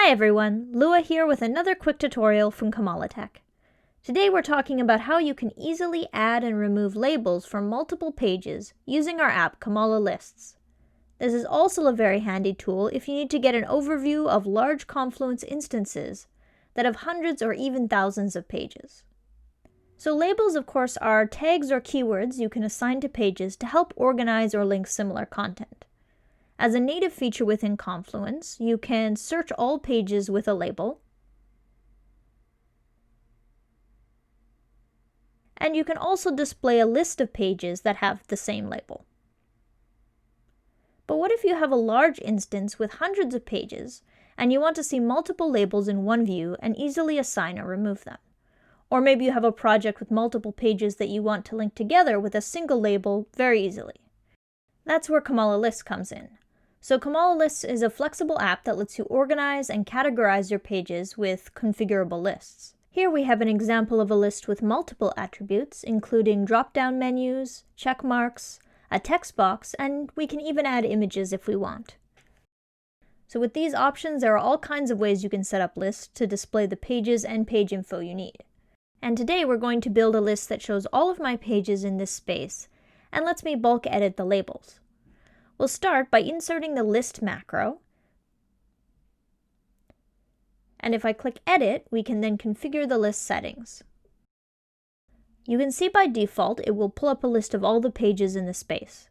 Hi everyone, Lua here with another quick tutorial from Comalatech. Today we're talking about how you can easily add and remove labels from multiple pages using our app Comala Lists. This is also a very handy tool if you need to get an overview of large Confluence instances that have hundreds or even thousands of pages. So labels, of course, are tags or keywords you can assign to pages to help organize or link similar content. As a native feature within Confluence, you can search all pages with a label, and you can also display a list of pages that have the same label. But what if you have a large instance with hundreds of pages, and you want to see multiple labels in one view and easily assign or remove them? Or maybe you have a project with multiple pages that you want to link together with a single label very easily. That's where Comala Lists comes in. So Comala Lists is a flexible app that lets you organize and categorize your pages with configurable lists. Here we have an example of a list with multiple attributes, including drop-down menus, check marks, a text box, and we can even add images if we want. So with these options, there are all kinds of ways you can set up lists to display the pages and page info you need. And today we're going to build a list that shows all of my pages in this space and lets me bulk edit the labels. We'll start by inserting the list macro, and if I click Edit, we can then configure the list settings. You can see by default it will pull up a list of all the pages in the space.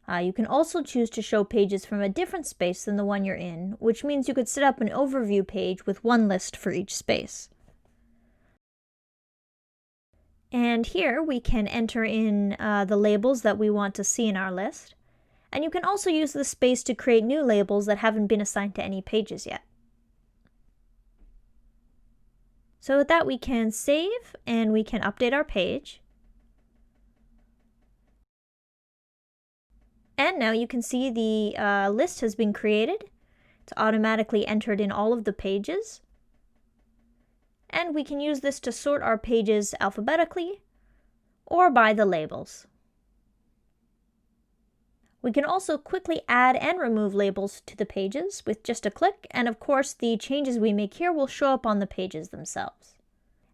You can also choose to show pages from a different space than the one you're in, which means you could set up an overview page with one list for each space. And here we can enter in the labels that we want to see in our list. And you can also use the space to create new labels that haven't been assigned to any pages yet. So with that, we can save and we can update our page. And now you can see the list has been created. It's automatically entered in all of the pages. And we can use this to sort our pages alphabetically or by the labels. We can also quickly add and remove labels to the pages with just a click, and of course the changes we make here will show up on the pages themselves.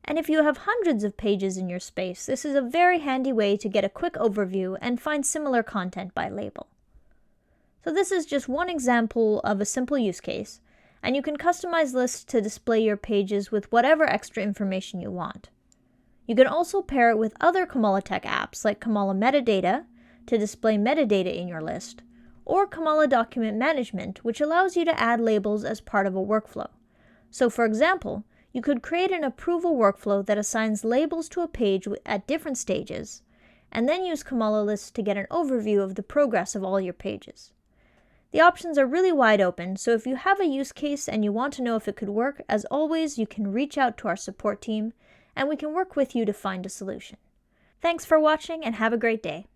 And if you have hundreds of pages in your space, this is a very handy way to get a quick overview and find similar content by label. So this is just one example of a simple use case, and you can customize lists to display your pages with whatever extra information you want. You can also pair it with other Comalatech apps like Comala Metadata, to display metadata in your list, or Comala Document Management, which allows you to add labels as part of a workflow. So for example, you could create an approval workflow that assigns labels to a page at different stages, and then use Comala Lists to get an overview of the progress of all your pages. The options are really wide open, so if you have a use case and you want to know if it could work, as always, you can reach out to our support team, and we can work with you to find a solution. Thanks for watching and have a great day.